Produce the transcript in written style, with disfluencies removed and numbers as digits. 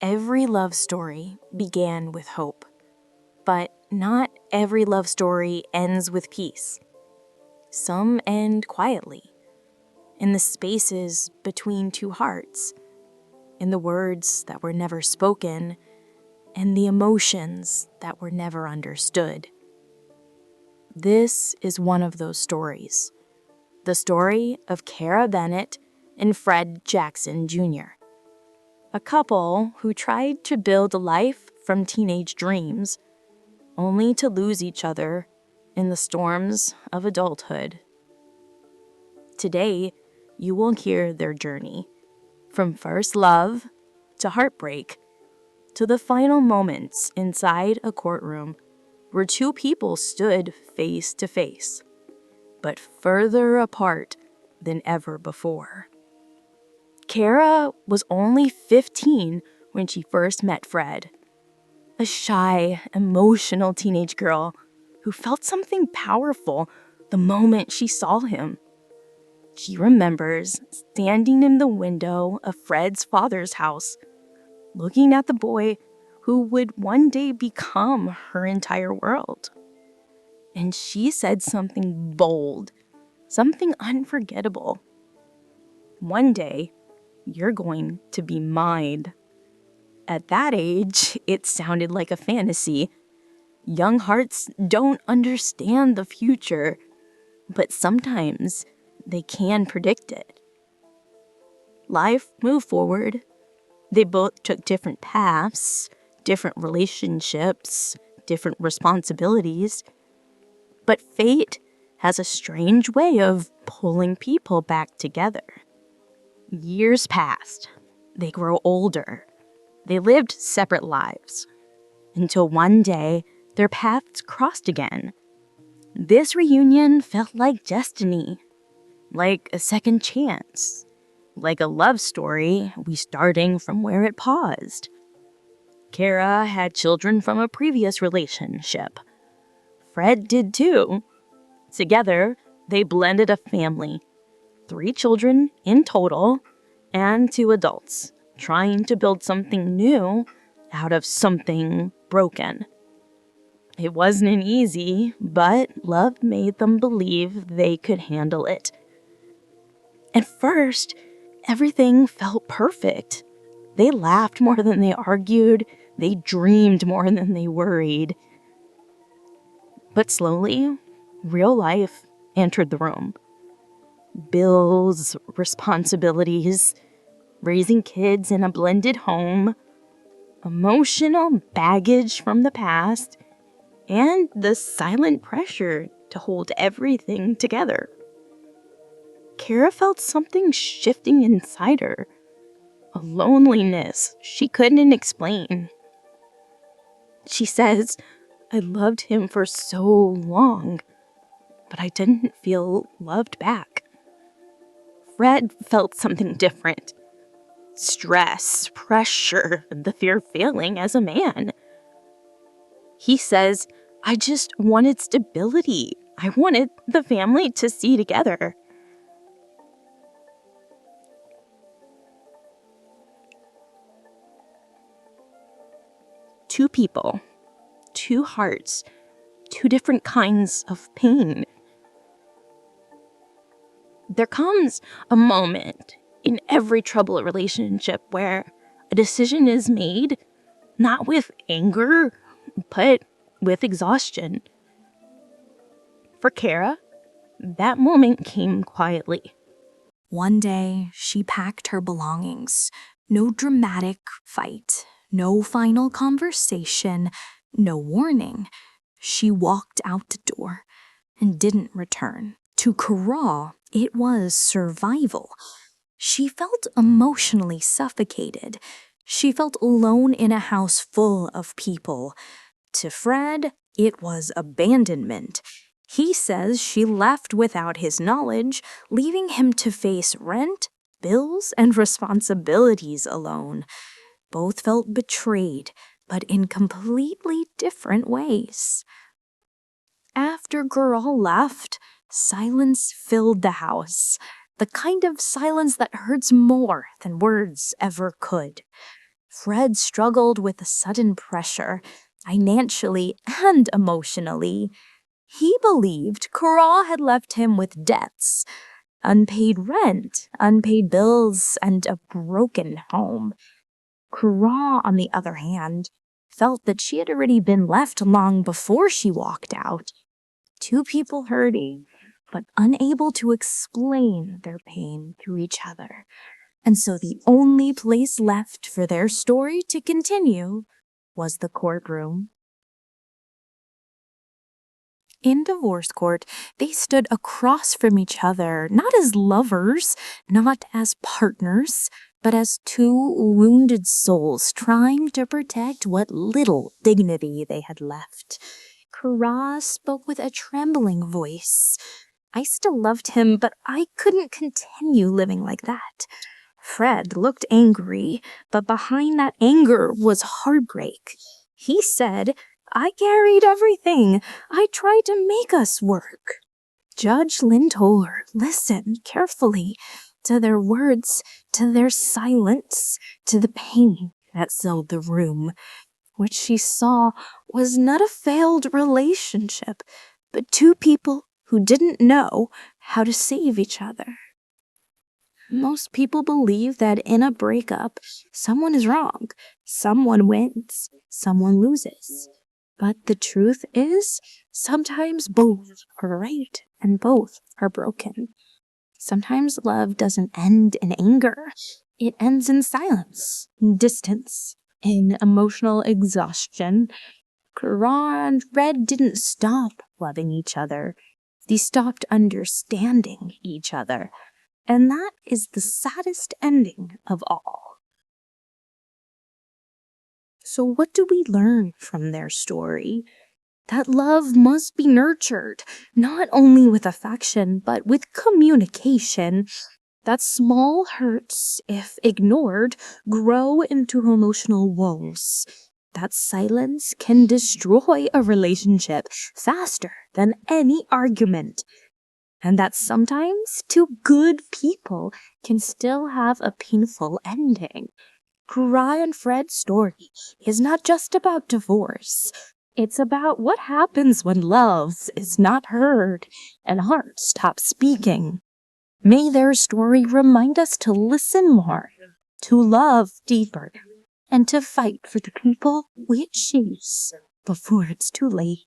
Every love story began with hope, but not every love story ends with peace. Some end quietly, in the spaces between two hearts, in the words that were never spoken, and the emotions that were never understood. This is one of those stories, the story of Kara Bennett and Fred Jackson Jr., a couple who tried to build a life from teenage dreams, only to lose each other in the storms of adulthood. Today, you will hear their journey, from first love to heartbreak, to the final moments inside a courtroom where two people stood face to face, but further apart than ever before. Kara was only 15 when she first met Fred, a shy, emotional teenage girl who felt something powerful the moment she saw him. She remembers standing in the window of Fred's father's house, looking at the boy who would one day become her entire world. And she said something bold, something unforgettable. One day, you're going to be mine. At that age, it sounded like a fantasy. Young hearts don't understand the future, but sometimes they can predict it. Life moved forward. They both took different paths, different relationships, different responsibilities. But fate has a strange way of pulling people back together. Years passed. They grow older. They lived separate lives. Until one day, their paths crossed again. This reunion felt like destiny, like a second chance, like a love story restarting from where it paused. Kara had children from a previous relationship. Fred did too. Together, they blended a family, 3 children in total, and 2 adults, trying to build something new out of something broken. It wasn't easy, but love made them believe they could handle it. At first, everything felt perfect. They laughed more than they argued. They dreamed more than they worried. But slowly, real life entered the room. Bills, responsibilities, raising kids in a blended home, emotional baggage from the past, and the silent pressure to hold everything together. Kara felt something shifting inside her, a loneliness she couldn't explain. She says, "I loved him for so long, but I didn't feel loved back." Fred felt something different. Stress, pressure, the fear of failing as a man. He says, "I just wanted stability. I wanted the family to see together." Two people, two hearts, two different kinds of pain. There comes a moment in every troubled relationship where a decision is made, not with anger, but with exhaustion. For Kara, that moment came quietly. One day, she packed her belongings. No dramatic fight, no final conversation, no warning. She walked out the door and didn't return. To Kara, it was survival. She felt emotionally suffocated. She felt alone in a house full of people. To Fred, it was abandonment. He says she left without his knowledge, leaving him to face rent, bills, and responsibilities alone. Both felt betrayed, but in completely different ways. After Girl left, silence filled the house, the kind of silence that hurts more than words ever could. Fred struggled with the sudden pressure, financially and emotionally. He believed Kara had left him with debts, unpaid rent, unpaid bills, and a broken home. Kara, on the other hand, felt that she had already been left long before she walked out. Two people hurting, but unable to explain their pain to each other. And so the only place left for their story to continue was the courtroom. In divorce court, they stood across from each other, not as lovers, not as partners, but as two wounded souls trying to protect what little dignity they had left. Kara spoke with a trembling voice. I still loved him, but I couldn't continue living like that. Fred looked angry, but behind that anger was heartbreak. He said, I carried everything. I tried to make us work. Judge Lindor listened carefully to their words, to their silence, to the pain that filled the room. What she saw was not a failed relationship, but two people who didn't know how to save each other. Most people believe that in a breakup, someone is wrong, someone wins, someone loses. But the truth is, sometimes both are right and both are broken. Sometimes love doesn't end in anger. It ends in silence, in distance, in emotional exhaustion. Kara and Fred didn't stop loving each other. They stopped understanding each other. And that is the saddest ending of all. So what do we learn from their story? That love must be nurtured, not only with affection, but with communication. That small hurts, if ignored, grow into emotional wounds. That silence can destroy a relationship faster than any argument. And that sometimes two good people can still have a painful ending. Kara and Fred's story is not just about divorce. It's about what happens when love is not heard and hearts stop speaking. May their story remind us to listen more, to love deeper, and to fight for the people we choose before it's too late.